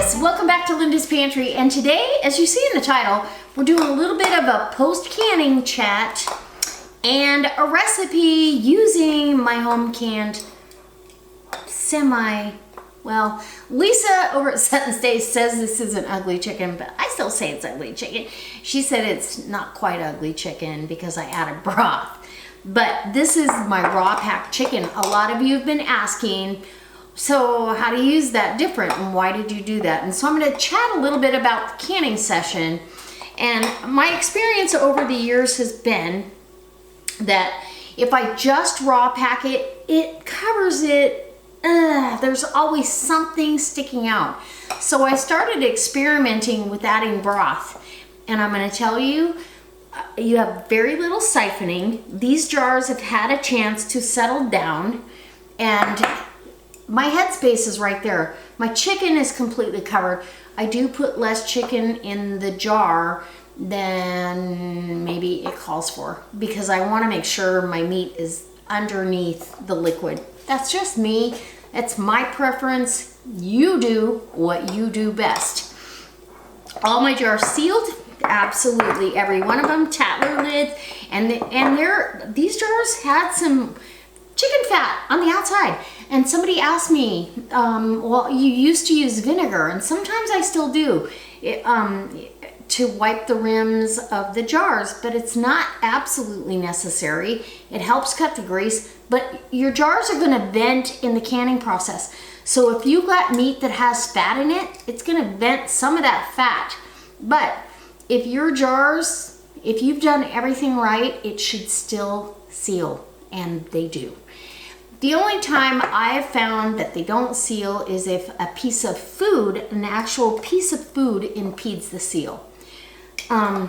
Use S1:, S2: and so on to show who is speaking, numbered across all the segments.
S1: guys, welcome back to Linda's Pantry, and today, as you see in the title, we're doing a little bit of a post-canning chat and a recipe using my home canned well, Lisa over at Set and Stay says this is an ugly chicken, but I still say it's ugly chicken. She said it's not quite ugly chicken because I added broth. But this is my raw packed chicken. A lot of you have been asking, so how do you use that different and why did you do that? And so I'm going to chat a little bit about the canning session. And my experience over the years has been that if I just raw pack it, it covers it. There's always something sticking out. So I started experimenting with adding broth. And I'm going to tell you, you have very little siphoning. These jars have had a chance to settle down. And my headspace is right there. My chicken is completely covered. I do put less chicken in the jar than maybe it calls for because I want to make sure my meat is underneath the liquid. That's just me. It's my preference. You do what you do best. All my jars sealed, absolutely every one of them. Tattler Lids, and these jars had some chicken fat on the outside. And somebody asked me, well, you used to use vinegar, and sometimes I still do, to wipe the rims of the jars, but it's not absolutely necessary. It helps cut the grease, but your jars are gonna vent in the canning process. So if you got meat that has fat in it, it's gonna vent some of that fat. But if your jars, if you've done everything right, it should still seal, and they do. The only time I've found that they don't seal is if a piece of food, an actual piece of food, impedes the seal. I'm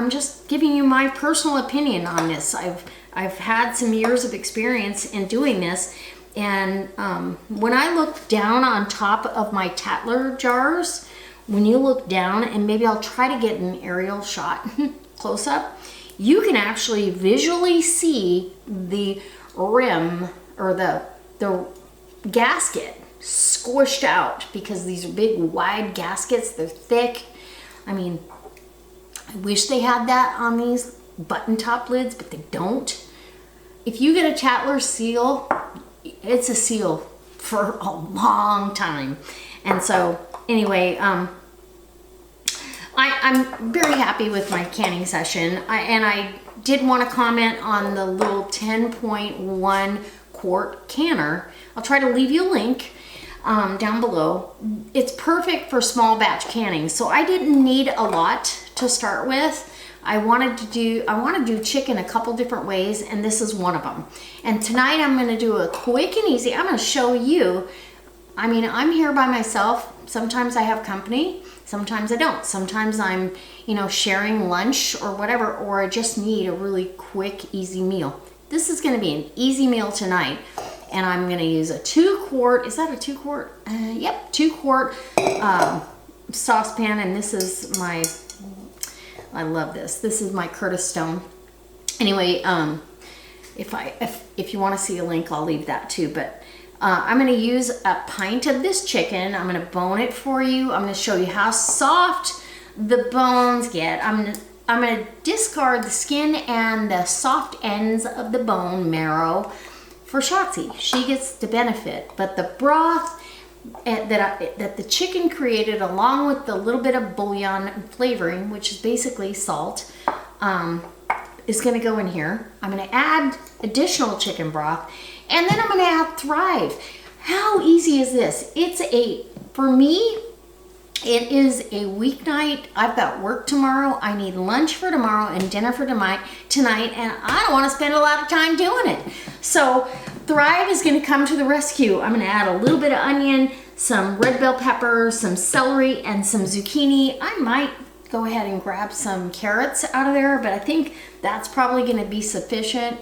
S1: just giving you my personal opinion on this. I've had some years of experience in doing this, and when I look down on top of my Tattler jars, when you look down, and maybe I'll try to get an aerial shot close up, you can actually visually see the rim or the gasket squished out because these are big wide gaskets. They're thick. I mean, I wish they had that on these button top lids, but they don't. If you get a Tattler seal, it's a seal for a long time. And so anyway, I'm very happy with my canning session. I did want to comment on the little 10.1 quart canner. I'll try to leave you a link down below. It's perfect for small batch canning. So I didn't need a lot to start with. I want to do chicken a couple different ways, and this is one of them. And tonight I'm going to do a quick and easy. I'm going to show you. I mean, I'm here by myself. Sometimes I have company. Sometimes I don't. Sometimes I'm, sharing lunch or whatever, or I just need a really quick, easy meal. This is going to be an easy meal tonight, and I'm going to use a 2 quart. Is that a 2 quart? Yep, 2 quart saucepan, and this is my. I love this. This is my Curtis Stone. Anyway, if you want to see a link, I'll leave that too. But I'm going to use a pint of this chicken. I'm going to bone it for you. I'm going to show you how soft the bones get. I'm going to discard the skin and the soft ends of the bone marrow for Shotzi. She gets the benefit, but the broth that the chicken created, along with the little bit of bouillon flavoring, which is basically salt, is going to go in here. I'm going to add additional chicken broth, and then I'm going to add Thrive. How easy is this? For me, it is a weeknight. I've got work tomorrow. I need lunch for tomorrow and dinner for tonight, and I don't want to spend a lot of time doing it. So Thrive is going to come to the rescue. I'm going to add a little bit of onion, some red bell pepper, some celery, and some zucchini. I might go ahead and grab some carrots out of there, but I think that's probably going to be sufficient,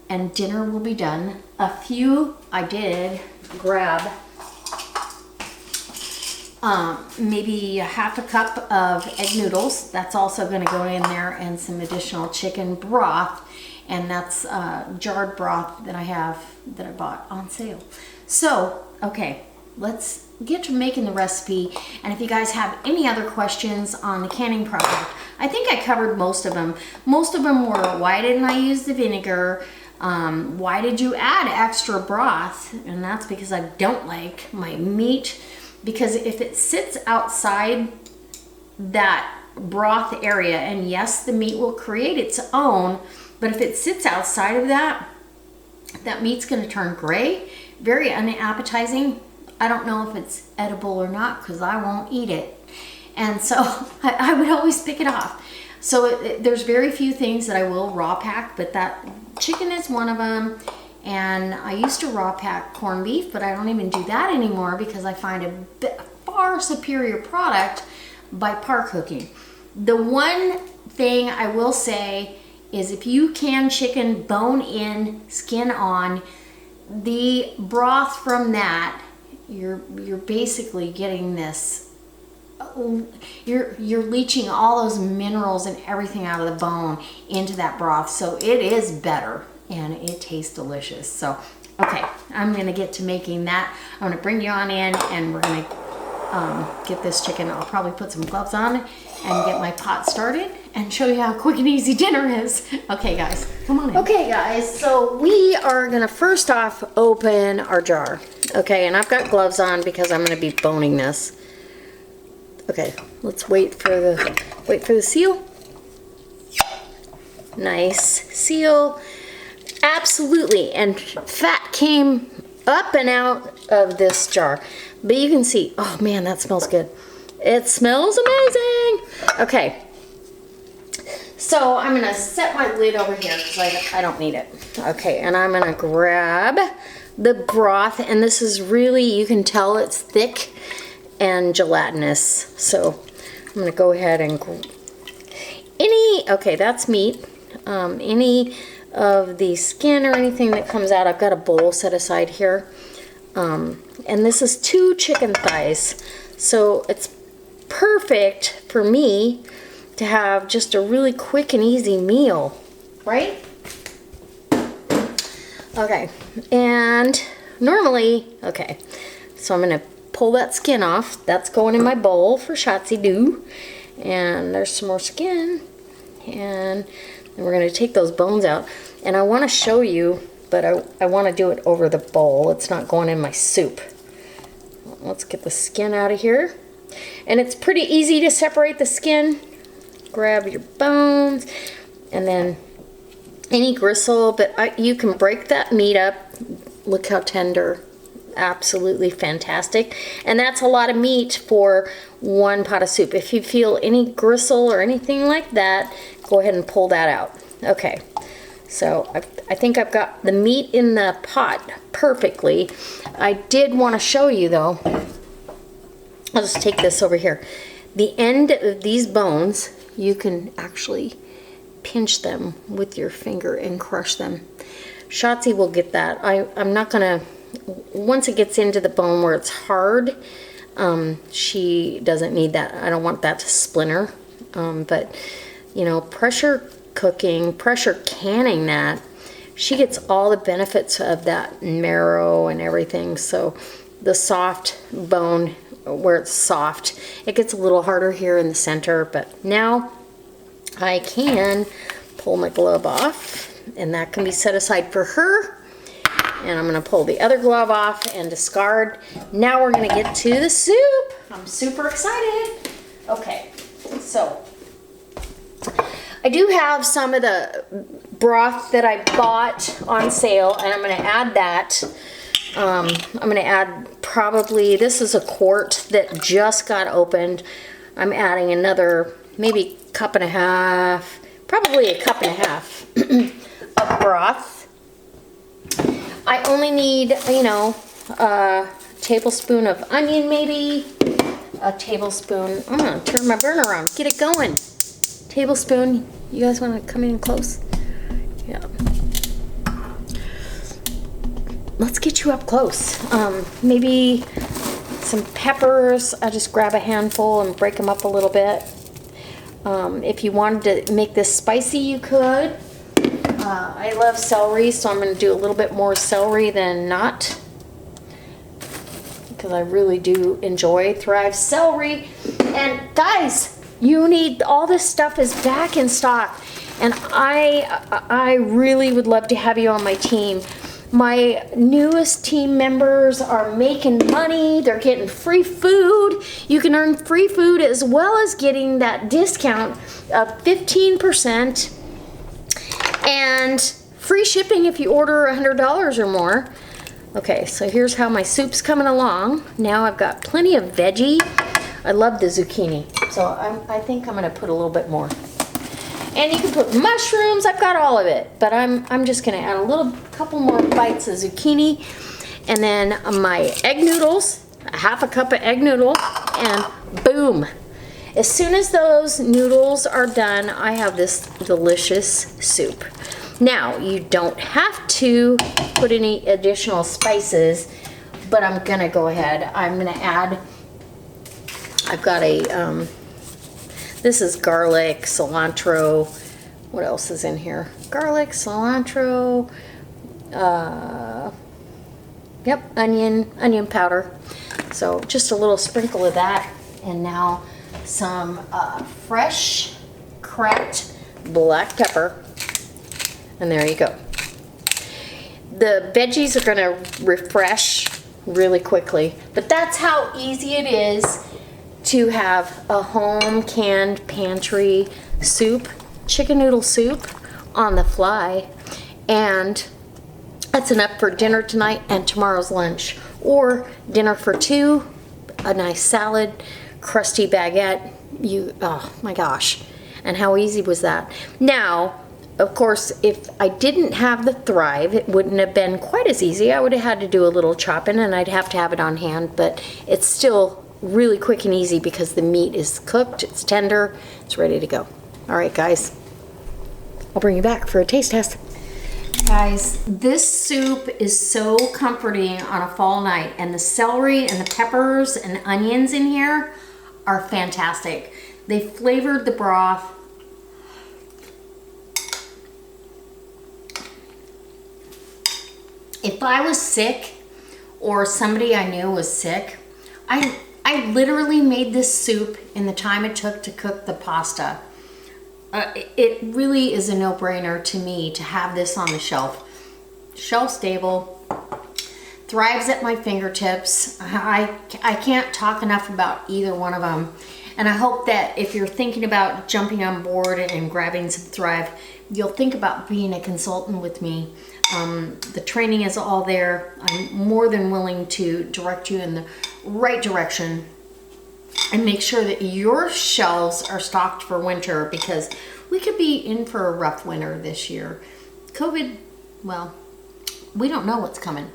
S1: and dinner will be done. I did grab maybe a half a cup of egg noodles. That's also going to go in there, and some additional chicken broth. And that's jarred broth that I bought on sale. So, okay, let's get to making the recipe. And if you guys have any other questions on the canning project, I think I covered most of them. Most of them were, why didn't I use the vinegar? Why did you add extra broth? And that's because I don't like my meat, because if it sits outside that broth area, and yes, the meat will create its own, but if it sits outside of that, that meat's going to turn gray, very unappetizing. I don't know if it's edible or not because I won't eat it. And so I would always pick it off. So there's very few things that I will raw pack, but that chicken is one of them. And I used to raw pack corned beef, but I don't even do that anymore because I find a far superior product by par cooking. The one thing I will say is if you can chicken bone in, skin on, the broth from that, you're basically getting this, you're leaching all those minerals and everything out of the bone into that broth. So it is better and it tastes delicious. So, okay, I'm gonna get to making that. I'm gonna bring you on in and we're gonna get this chicken. I'll probably put some gloves on and get my pot started and show you how quick and easy dinner is. Okay guys, come on in. Okay guys, so we are gonna first off open our jar. Okay, and I've got gloves on because I'm gonna be boning this. Okay, let's wait for the seal. Nice seal. Absolutely, and fat came up and out of this jar. But you can see, oh man, that smells good. It smells amazing. Okay, so I'm gonna set my lid over here because I don't need it. Okay, and I'm gonna grab the broth, and this is really, you can tell it's thick and gelatinous. So I'm gonna go ahead and okay, that's meat. Any of the skin or anything that comes out, I've got a bowl set aside here. And this is 2 chicken thighs. So it's perfect for me to have just a really quick and easy meal, right? Okay, and normally, okay, so I'm gonna pull that skin off. That's going in my bowl for Shotzi Doo. And there's some more skin. And then we're gonna take those bones out. And I wanna show you, but I wanna do it over the bowl. It's not going in my soup. Let's get the skin out of here. And it's pretty easy to separate the skin. Grab your bones and then any gristle, but you can break that meat up. Look how tender. Absolutely fantastic. And that's a lot of meat for 1 pot of soup. If you feel any gristle or anything like that, go ahead and pull that out. Okay, so I think I've got the meat in the pot perfectly. I did want to show you though, I'll just take this over here. The end of these bones, you can actually pinch them with your finger and crush them. Shotzi will get that. I'm not gonna, once it gets into the bone where it's hard, she doesn't need that. I don't want that to splinter. But you know, pressure cooking, pressure canning that, she gets all the benefits of that marrow and everything. So the soft bone, where it's soft, it gets a little harder here in the center, but now I can pull my glove off and that can be set aside for her. And I'm gonna pull the other glove off and discard. Now we're gonna get to the soup. I'm super excited. Okay, so I do have some of the broth that I bought on sale, and I'm gonna add that. I'm gonna add probably, this is a quart that just got opened. I'm adding another maybe cup and a half, probably a cup and a half of broth. I only need, you know, a tablespoon of onion maybe, a tablespoon, I'm gonna turn my burner on, get it going. Tablespoon, you guys wanna come in close? Yeah. Let's get you up close. Maybe some peppers. I just grab a handful and break them up a little bit. If you wanted to make this spicy, you could. I love celery, so I'm going to do a little bit more celery than not. because I really do enjoy Thrive celery. And guys, you need, all this stuff is back in stock, and I really would love to have you on my team. My newest team members are making money. They're getting free food. You can earn free food as well as getting that discount of 15% and free shipping if you order $100 or more. Okay, so here's how my soup's coming along. Now I've got plenty of veggie. I love the zucchini, so I think I'm gonna put a little bit more. And you can put mushrooms, I've got all of it, but I'm just gonna add a couple more bites of zucchini, and then my egg noodles, a half a cup of egg noodle, and boom. As soon as those noodles are done, I have this delicious soup. Now, you don't have to put any additional spices, but I'm gonna go ahead. I'm gonna add, I've got a, this is garlic, cilantro. What else is in here? Garlic, cilantro, yep, onion powder. So just a little sprinkle of that. And now some fresh cracked black pepper. And there you go. The veggies are gonna refresh really quickly, but that's how easy it is to have a home canned pantry soup, chicken noodle soup on the fly. And that's enough for dinner tonight and tomorrow's lunch, or dinner for two, a nice salad, crusty baguette. Oh my gosh. And how easy was that? Now, of course, if I didn't have the Thrive, it wouldn't have been quite as easy. I would have had to do a little chopping, and I'd have to have it on hand, but it's still really quick and easy because the meat is cooked, it's tender, it's ready to go. All right, guys, I'll bring you back for a taste test. Guys, this soup is so comforting on a fall night, and the celery and the peppers and onions in here are fantastic. They flavored the broth. If I was sick or somebody I knew was sick, I literally made this soup in the time it took to cook the pasta. It really is a no-brainer to me to have this on the shelf. Shelf stable, Thrives at my fingertips. I can't talk enough about either one of them. And I hope that if you're thinking about jumping on board and grabbing some Thrive, you'll think about being a consultant with me. The training is all there. I'm more than willing to direct you in the right direction and make sure that your shelves are stocked for winter, because we could be in for a rough winter this year. COVID, well, we don't know what's coming,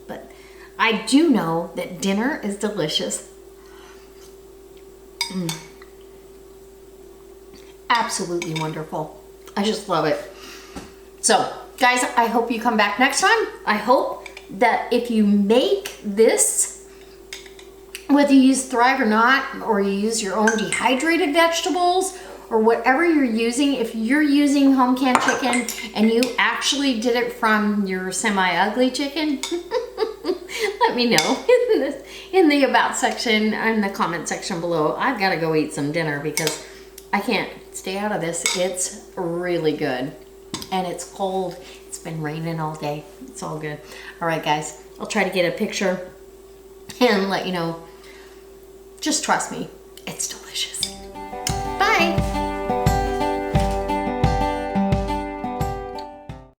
S1: but I do know that dinner is delicious. Absolutely wonderful. I just love it. So, guys, I hope you come back next time. I hope that if you make this, whether you use Thrive or not, or you use your own dehydrated vegetables, or whatever you're using, if you're using home canned chicken and you actually did it from your semi-ugly chicken, let me know in the about section, in the comment section below. I've got to go eat some dinner because I can't stay out of this. It's really good. And it's cold. It's been raining all day. It's all good. All right, guys. I'll try to get a picture and let you know. Just trust me. It's delicious.